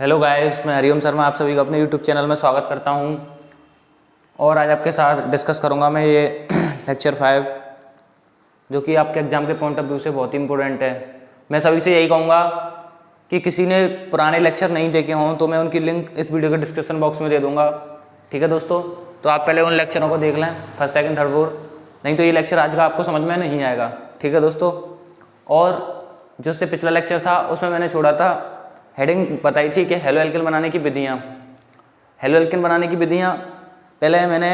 Hello guys, मैं हरिओम शर्मा आप सभी का अपने यूट्यूब चैनल में स्वागत करता हूं। और आज आपके साथ डिस्कस करूंगा मैं ये लेक्चर 5 जो कि आपके एग्ज़ाम के पॉइंट ऑफ व्यू से बहुत ही इंपॉर्टेंट है। मैं सभी से यही कहूँगा कि किसी ने पुराने लेक्चर नहीं देखे हों तो मैं उनकी लिंक इस वीडियो के डिस्क्रिप्शन बॉक्स में दे दूँगा। ठीक है दोस्तों, तो आप पहले उन लेक्चरों को देख लें, फर्स्ट सेकंड थर्ड फोर्थ, नहीं तो ये लेक्चर आज का आपको समझ में नहीं आएगा। ठीक है दोस्तों, और जो उससे पिछला लेक्चर था उसमें मैंने छोड़ा था, हेडिंग बताई थी कि हेलो एल्केन बनाने की विधियाँ। हेलो एल्केन बनाने की विधियाँ पहले मैंने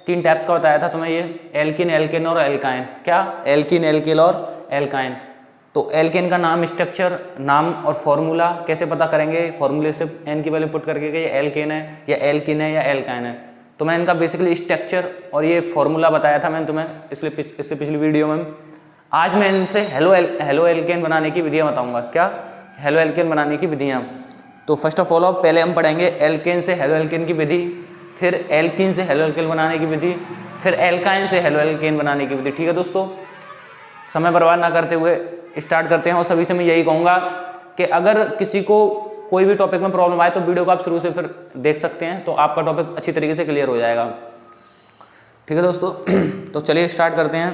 3 टाइप्स का बताया था तुम्हें, ये एल्किन, एल्केन और एल्काइन। क्या? एल्किन, एल्किल और एल्काइन। तो एल्केन का नाम, स्ट्रक्चर, नाम और फॉर्मूला कैसे पता करेंगे, फॉर्मूले से एन की वैल्यू पुट करके कि ये एल्केन है या एल्किन है या एल्काइन है। तो मैं इनका बेसिकली स्ट्रक्चर और ये फॉर्मूला बताया था मैंने तुम्हें इससे पिछली वीडियो में। आज मैं इनसे हेलो एल्केन बनाने की विधियाँ बताऊँगा। क्या? हेलो एल्केन बनाने की विधियाँ। तो फर्स्ट ऑफ ऑल पहले हम पढ़ेंगे एल्केन से हेलो एल्केन की विधि, फिर एल्किन से हेलो एल्केन बनाने की विधि, फिर एल्काइन से हेलो एल्केन बनाने की विधि। ठीक है दोस्तों, समय बर्बाद ना करते हुए स्टार्ट करते हैं। और सभी से मैं यही कहूँगा कि अगर किसी को कोई भी टॉपिक में प्रॉब्लम आए तो वीडियो को आप शुरू से फिर देख सकते हैं, तो आपका टॉपिक अच्छी तरीके से क्लियर हो जाएगा। ठीक है दोस्तों, तो चलिए स्टार्ट करते हैं।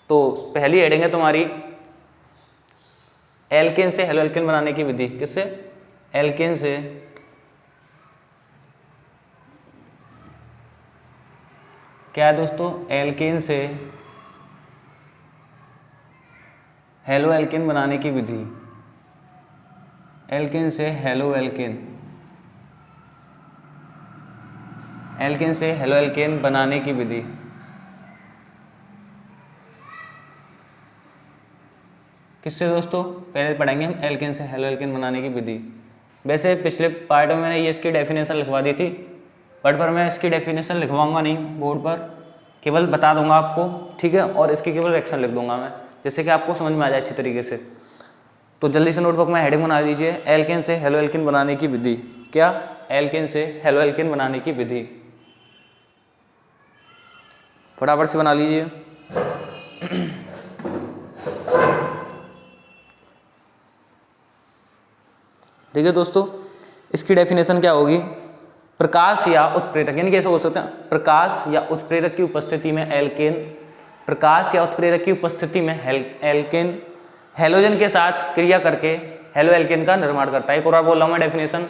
तो पहली हेडिंग है तुम्हारी एल्केन से हेलो एल्केन बनाने की विधि। किससे? एल्केन से क्या है दोस्तों? एल्केन से हेलो एल्केन बनाने की विधि। एल्केन से हेलो एल्केन, एल्केन से हेलो एल्केन बनाने की विधि। किससे दोस्तों? पहले पढ़ेंगे हम एल्केन से हेलो एल्केन बनाने की विधि। वैसे पिछले पार्ट में मैंने ये इसकी डेफिनेशन लिखवा दी थी, बट पर मैं इसकी डेफिनेशन लिखवाऊंगा नहीं बोर्ड पर, केवल बता दूंगा आपको। ठीक है, और इसकी केवल रिएक्शन लिख दूंगा मैं, जिससे कि आपको समझ में आ जाए अच्छी तरीके से। तो जल्दी से नोटबुक में हेडिंग बना लीजिए, एल्केन से हेलो एल्केन बनाने की विधि। क्या? एल्केन से हेलो एल्केन बनाने की विधि, फटाफट से बना लीजिए। ठीक है दोस्तों, इसकी डेफिनेशन क्या होगी? प्रकाश या उत्प्रेरक, यानी कैसे हो सकते हैं? प्रकाश या उत्प्रेरक की उपस्थिति में एल्केन, प्रकाश या उत्प्रेरक की उपस्थिति में एल्केन हेलोजन के साथ क्रिया करके हेलो एल्केन का निर्माण करता है। एक और बार बोल रहा हूं मैं डेफिनेशन,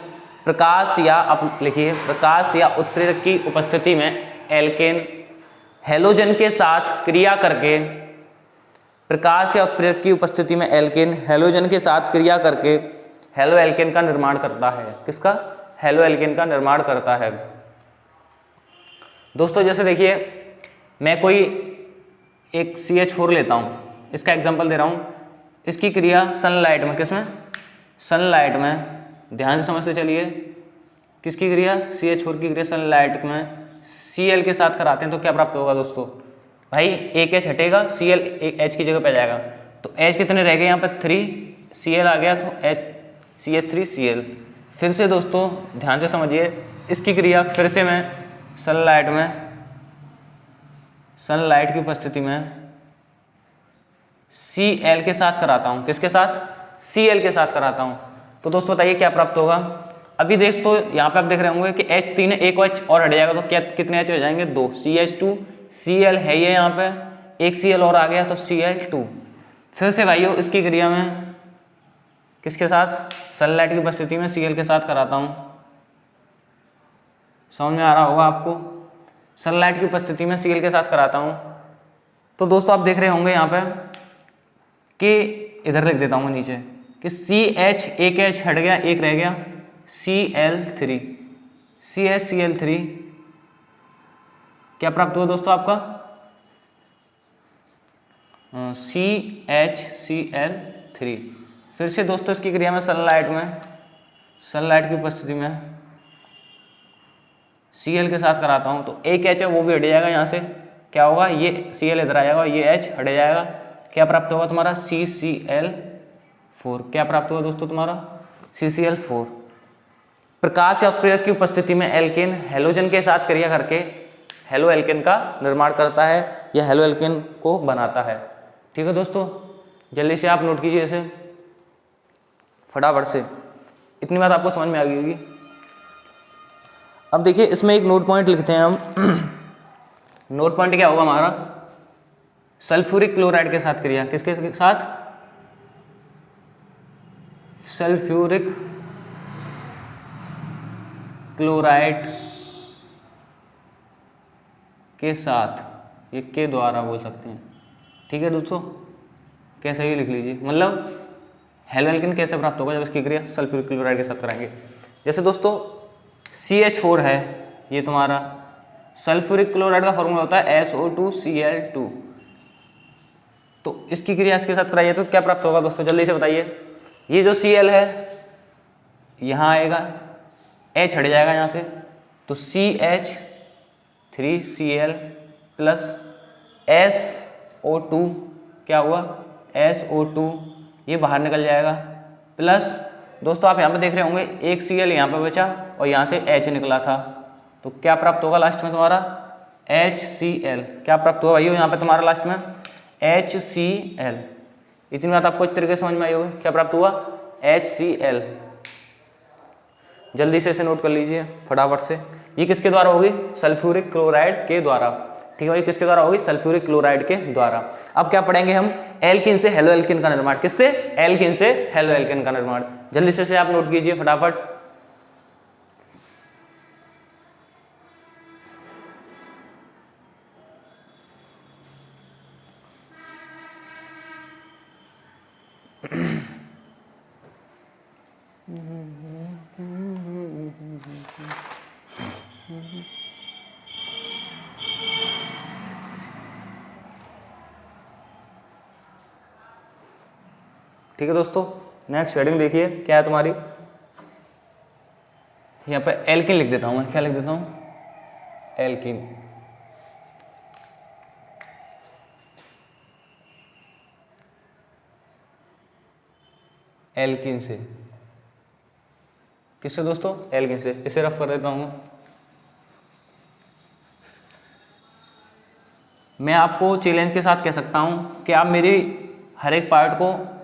प्रकाश या, आप लिखिए, प्रकाश या उत्प्रेरक की उपस्थिति में एल्केन हेलोजन के साथ क्रिया करके, प्रकाश या उत्प्रेरक की उपस्थिति में एल्केन हेलोजन के साथ क्रिया करके हेलो एल्केन का निर्माण करता है। किसका? हेलो एल्केन का निर्माण करता है। दोस्तों जैसे देखिए, मैं कोई एक CH4 लेता हूँ, इसका एग्जांपल दे रहा हूँ। इसकी क्रिया सनलाइट में, किसमें? सनलाइट में, ध्यान से समझते चलिए। किसकी क्रिया? CH4 की क्रिया सनलाइट में Cl के साथ कराते हैं तो क्या प्राप्त होगा दोस्तों? भाई एक H हटेगा, Cl एक H की जगह पे आ जाएगा। तो H कितने रह गए यहाँ पर? 3, Cl आ गया तो CH3Cl। फिर से दोस्तों ध्यान से समझिए, इसकी क्रिया फिर से मैं सनलाइट की उपस्थिति में Cl के साथ कराता हूँ। किसके साथ? Cl के साथ कराता हूँ। तो दोस्तों बताइए क्या प्राप्त होगा? अभी दोस्तों यहाँ पे आप देख रहे होंगे कि H3 है, एक H और हट जाएगा तो क्या कितने H हो जाएंगे? 2। CH2, Cl है ये यहाँ पे, एक Cl और आ गया तो Cl2। फिर से भाइयों इसकी क्रिया में किसके साथ? सनलाइट की उपस्थिति में Cl के साथ कराता हूँ। समझ में आ रहा होगा आपको? सनलाइट की उपस्थिति में Cl के साथ कराता हूँ। तो दोस्तों आप देख रहे होंगे यहाँ पे कि इधर लिख देता हूँ नीचे कि CH, एक H हट गया, एक रह गया Cl3, CH-Cl3 क्या प्राप्त हुआ दोस्तों आपका? CH-Cl3। फिर से दोस्तों इसकी क्रिया में सनलाइट की उपस्थिति में Cl के साथ कराता हूँ। तो एक H है वो भी हट जाएगा यहाँ से, क्या होगा? ये Cl इधर आ जाएगा, ये H हट जाएगा, क्या प्राप्त होगा तुम्हारा? CCl4। क्या प्राप्त होगा दोस्तों तुम्हारा? CCl4। प्रकाश या उत्प्रेरक की उपस्थिति में एल्केन हेलोजन के साथ क्रिया करके हेलो एल्केन का निर्माण करता है या हेलो एल्केन को बनाता है। ठीक है दोस्तों, जल्दी से आप नोट कीजिए इसे फटाफट से। इतनी बात आपको समझ में आ गई होगी। अब देखिए इसमें एक नोट पॉइंट लिखते हैं हम। नोट पॉइंट क्या होगा हमारा, सल्फ्यूरिक क्लोराइड के साथ क्रिया, किसके साथ, सल्फ्यूरिक क्लोराइड के साथ, ये के द्वारा बोल सकते हैं, ठीक है दोस्तों, कैसे ही लिख लीजिए, मतलब हेलोएल्केन कैसे प्राप्त होगा जब इसकी क्रिया सल्फ्यूरिक क्लोराइड के साथ कराएंगे। जैसे दोस्तों CH4 है, ये तुम्हारा सल्फ्यूरिक क्लोराइड का फॉर्मूला होता है SO2Cl2, तो इसकी क्रिया इसके साथ कराइए तो क्या प्राप्त होगा दोस्तों, जल्दी से बताइए। ये जो Cl है यहाँ आएगा, H हट जाएगा यहाँ से, तो CH3Cl प्लस SO2, क्या हुआ, SO2, ये बाहर निकल जाएगा, प्लस दोस्तों आप यहाँ पे देख रहे होंगे एक Cl यहाँ पे बचा और यहाँ से H निकला था, तो क्या प्राप्त होगा लास्ट में तुम्हारा, HCl। क्या प्राप्त होगा भाइयों यहाँ पे तुम्हारा लास्ट में, HCl। इतनी बात आपको इस तरीके से समझ में आई होगी, क्या प्राप्त हुआ, HCl। जल्दी से इसे नोट कर लीजिए फटाफट से। ये किसके द्वारा होगी, सल्फ्यूरिक क्लोराइड के द्वारा, ठीक है, ये किसके द्वारा होगी, सल्फ्यूरिक क्लोराइड के द्वारा। अब क्या पढ़ेंगे हम, एल्किन से हेलोएल्केन का निर्माण, किससे, एल्किन से हेलोएल्केन का निर्माण। जल्दी से आप नोट कीजिए फटाफट। ठीक है दोस्तों, नेक्स्ट हेडिंग देखिए क्या है तुम्हारी, यहाँ पे एल्किन लिख देता हूँ मैं, क्या लिख देता हूँ, एल्किन। एल्किन से, किससे दोस्तों, एल्किन से, इसे रफ कर देता हूँ मैं आपको चैलेंज के साथ कह सकता हूँ कि आप मेरी हर एक पार्ट को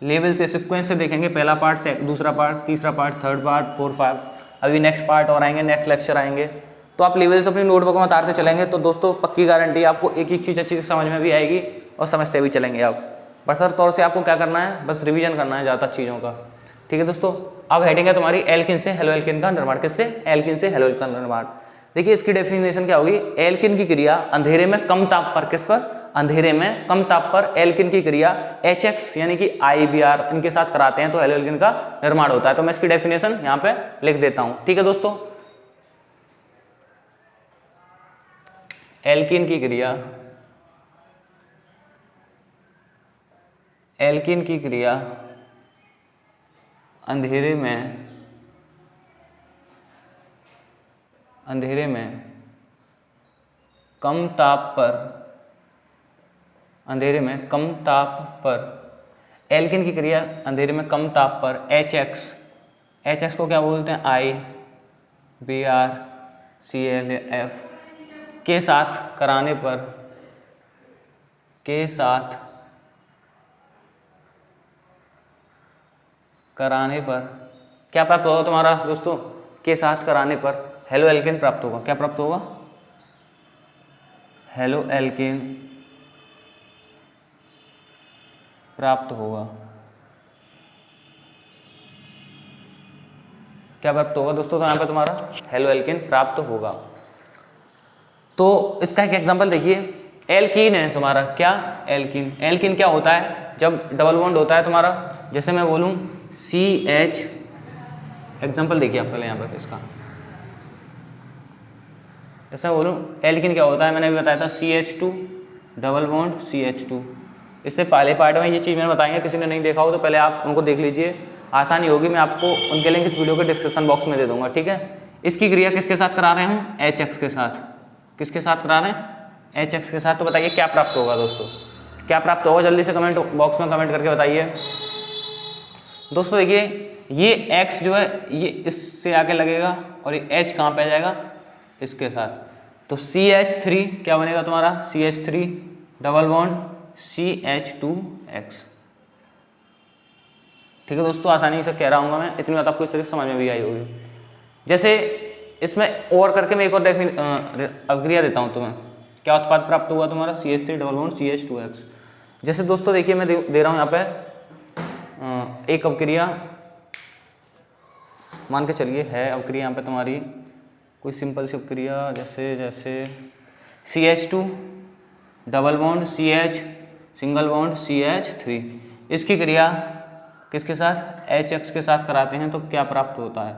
लेवल से, सीक्वेंस से देखेंगे, पहला पार्ट, दूसरा पार्ट, तीसरा पार्ट, थर्ड पार्ट, 4, 5, अभी नेक्स्ट पार्ट और आएंगे, नेक्स्ट लेक्चर आएंगे, तो आप लेवल से अपनी नोटबुक में उतारते चलेंगे तो दोस्तों पक्की गारंटी आपको एक एक चीज़ अच्छी से समझ में भी आएगी और समझते भी चलेंगे आप। बसर तौर से आपको क्या करना है, बस रिवीजन करना है ज़्यादा चीज़ों का, ठीक है दोस्तों। अब हेडिंग है तुम्हारी एल्किन से हेलोएल्केन का निर्माण, किससे, एल्किन से हेलोएल्केन का निर्माण। देखिए इसकी डेफिनेशन क्या होगी, एल्किन की क्रिया अंधेरे में कम ताप पर, किस पर, अंधेरे में कम ताप पर एल्किन की क्रिया HX यानी कि IBR इनके साथ कराते हैं तो हेलोएल्केन का निर्माण होता है। तो मैं इसकी डेफिनेशन यहाँ पे लिख देता हूँ, ठीक है दोस्तों। एल्किन की क्रिया, एल्किन की क्रिया अंधेरे में कम ताप पर, अंधेरे में कम ताप पर, एल्किन की क्रिया अंधेरे में कम ताप पर HX को क्या बोलते हैं, IBrClF के साथ कराने पर, के साथ कराने पर क्या प्राप्त होगा तुम्हारा दोस्तों, के साथ कराने पर हेलोएल्केन प्राप्त होगा। क्या प्राप्त होगा, हेलोएल्केन प्राप्त होगा। क्या प्राप्त होगा दोस्तों, तो यहाँ पे तुम्हारा हेलोएल्केन प्राप्त होगा। तो इसका एक एग्जांपल देखिए, एल्कीन है तुम्हारा, क्या, एल्कीन। एल्कीन क्या होता है, जब डबल बॉन्ड होता है तुम्हारा, जैसे मैं बोलूँ CH, एग्जांपल देखिए आप पहले यहाँ पर इसका, जैसे मैं बोलूँ एल्कीन क्या होता है, मैंने अभी बताया था CH2 डबल बॉन्ड CH2। इससे पहले पार्ट में ये चीज़ मैंने बताई है, किसी ने नहीं देखा हो तो पहले आप उनको देख लीजिए, आसानी होगी, मैं आपको उनके लिंक इस वीडियो के डिस्क्रिप्शन बॉक्स में दे दूंगा, ठीक है। इसकी क्रिया किसके साथ करा रहे हैं, HX के साथ, किसके साथ करा रहे हैं, HX के साथ। तो बताइए क्या प्राप्त होगा दोस्तों, क्या प्राप्त होगा, जल्दी से कमेंट बॉक्स में कमेंट करके बताइए दोस्तों। देखिए ये X जो है ये इससे आके लगेगा और ये H कहाँ पे आ जाएगा, इसके साथ, तो CH3 क्या बनेगा तुम्हारा, CH3 डबल बॉन्ड CH2X, ठीक है दोस्तों, आसानी से कह रहा हूँ मैं, इतनी बात आपको इस तरीके से समझ में भी आई होगी। जैसे इसमें और करके मैं एक और अभिक्रिया देता हूँ तुम्हें, क्या उत्पाद प्राप्त हुआ तुम्हारा CH3 डबल बॉन्ड CH2X। जैसे दोस्तों देखिए मैं दे रहा हूँ यहाँ पे एक अभिक्रिया, मान के चलिए है अभिक्रिया यहाँ पे तुम्हारी कोई सिंपल सी अभिक्रिया, जैसे CH2 double bond CH single bond CH3, इसकी क्रिया किसके साथ HX के साथ कराते हैं, तो क्या प्राप्त होता है,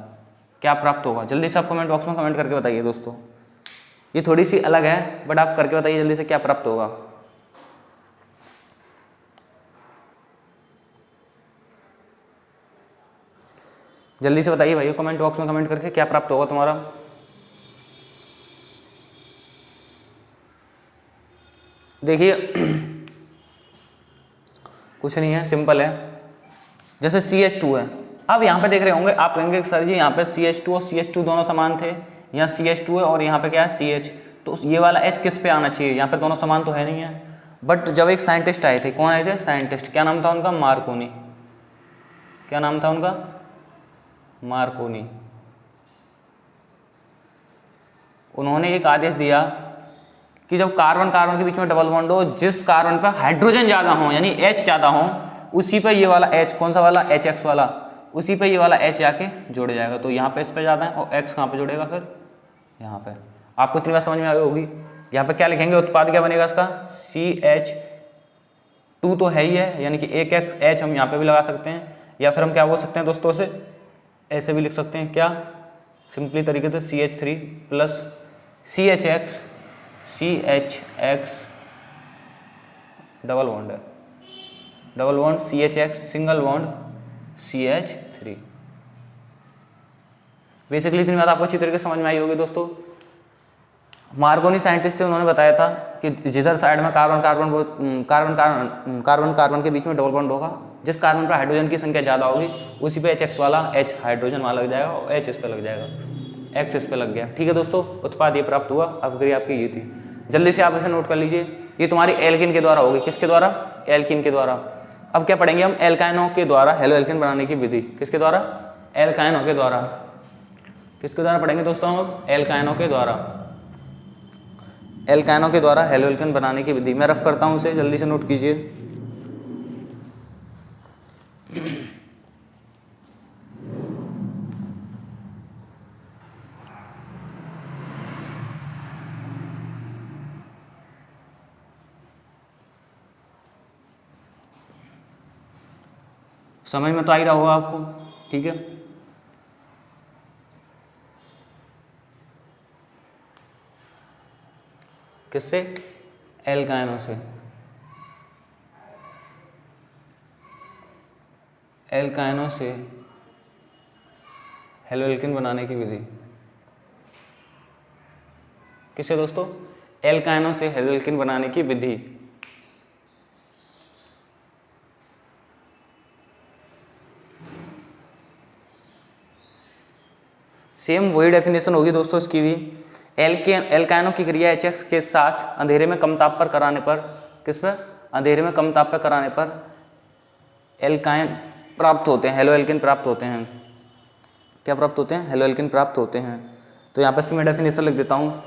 क्या प्राप्त होगा? जल्दी से आप कमेंट बॉक्स में कमेंट करके बताइए दोस्तों। ये थोड़ी सी अलग है बट आप करके बताइए जल्दी से क्या प्राप्त होगा। जल्दी से बताइए भाई कमेंट बॉक्स में कमेंट करके क्या प्राप्त होगा तुम्हारा। देखिए कुछ नहीं है, सिंपल है। जैसे CH2 है, अब यहाँ पे देख रहे होंगे आप, कहेंगे सर जी यहाँ पे CH2 और CH2 दोनों समान थे, यहाँ CH2 है और यहाँ पे क्या है CH, तो ये वाला H किस पे आना चाहिए, यहाँ पे दोनों समान तो है नहीं है। बट जब एक साइंटिस्ट आए थे, कौन आए थे साइंटिस्ट, क्या नाम था उनका, मार्कोनी। क्या नाम था उनका, मार्कोनी। उन्होंने एक आदेश दिया कि जब कार्बन कार्बन के बीच में डबल बॉन्ड हो, जिस कार्बन पर हाइड्रोजन ज़्यादा हो यानी H ज़्यादा हो, उसी पे ये वाला H, कौन सा वाला HX वाला, उसी पे ये वाला H जाके जुड़ जाएगा। तो यहाँ पे इस पे ज़्यादा है और X कहाँ पे जुड़ेगा फिर, यहाँ पे। आपको इतनी बात समझ में आ गई होगी। यहाँ पे क्या लिखेंगे, उत्पाद क्या बनेगा इसका, CH2 तो है ही है, यानी कि एक H हम यहाँ पे भी लगा सकते हैं, या फिर हम क्या बोल सकते हैं दोस्तों से, ऐसे भी लिख सकते हैं क्या, सिंपली तरीके से CH3 plus CHX double bond है, double bond CHX single bond CH3। Basically इतनी बात आपको अच्छी तरीके से समझ में आई होगी दोस्तों। मार्कोनी साइंटिस्ट थे, उन्होंने बताया था कि जिधर साइड में कार्बन के बीच में डबल बॉन्ड होगा, जिस कार्बन पर हाइड्रोजन की संख्या ज़्यादा होगी उसी पे HX वाला H हाइड्रोजन वाला लग जाएगा और H इस पे लग जाएगा, X इस पे लग गया। ठीक है दोस्तों, उत्पाद ये प्राप्त हुआ, अभिक्रिया आपकी ये थी। जल्दी से आप इसे नोट कर लीजिए, ये तुम्हारी एल्किन के द्वारा होगी। किसके द्वारा, एल्किन के द्वारा। अब क्या पढ़ेंगे हम, एल्काइनों के द्वारा हेलो एल्किन बनाने की विधि। किसके द्वारा, एल्काइनों के द्वारा। किसके द्वारा पढ़ेंगे दोस्तों हम, एल्काइनों के द्वारा। एल्काइनों के द्वारा हेलो एल्किन बनाने की विधि। मैं रफ करता हूं उसे, जल्दी से नोट कीजिए। समझ में तो आ ही रहा होगा आपको, ठीक है। किससे, एल्काइनों से। एल्काइनों से हेलो एल्किन बनाने की विधि। किससे दोस्तों, एल्काइनों से हेलो एल्किन बनाने की विधि। सेम वही डेफिनेशन होगी दोस्तों इसकी भी। एल्काइनों की क्रिया HX के साथ अंधेरे में कम ताप पर कराने पर, किस पर, अंधेरे में कम ताप पर कराने पर एल्काइन प्राप्त होते हैं, हेलो एल्किन प्राप्त होते हैं। क्या प्राप्त होते हैं, हेलो एल्किन प्राप्त होते हैं। तो यहाँ पर इसकी मैं डेफिनेशन लिख देता हूँ।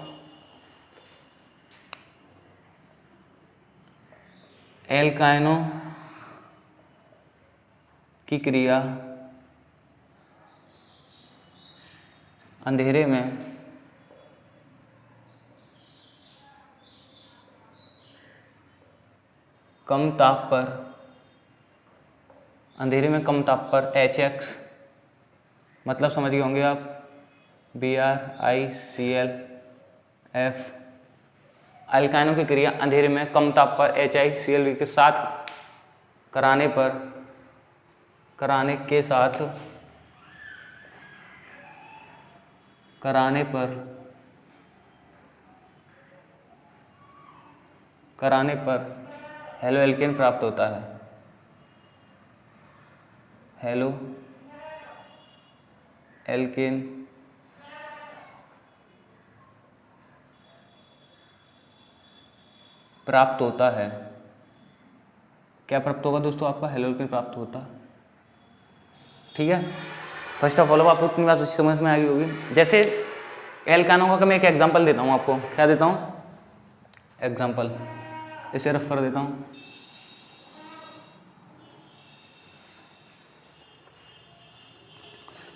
एल्काइनों की क्रिया अंधेरे में कम ताप पर, अंधेरे में कम ताप पर HX, मतलब समझ गए होंगे आप, BrICl F। एल्काइनों की क्रिया अंधेरे में कम ताप पर HiCl के साथ कराने पर हेलो एल्केन प्राप्त होता है। हेलो एल्केन प्राप्त होता है। क्या प्राप्त होगा दोस्तों आपका, हेलो एल्केन प्राप्त होता है। ठीक है। फर्स्ट ऑफ ऑल आपको इतनी बात समझ में आ गई होगी। जैसे एल्कानों का मैं एक एग्जांपल देता हूँ आपको। क्या देता हूँ? एग्जांपल, इसे रफ कर देता हूँ।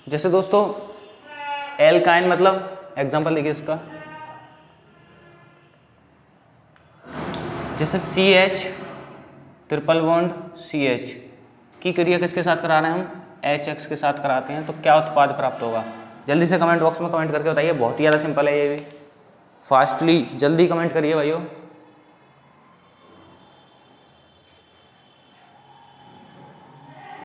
जैसे दोस्तों एल्काइन मतलब एग्जांपल देखिए इसका, जैसे CH ट्रिपल बॉन्ड CH की क्रिया किसके साथ करा रहे हैं हम? HX के साथ कराते हैं, तो क्या उत्पाद प्राप्त होगा? जल्दी से कमेंट बॉक्स में कमेंट करके बताइए। बहुत ही ज़्यादा सिंपल है ये भी। फास्टली जल्दी कमेंट करिए भाइयों।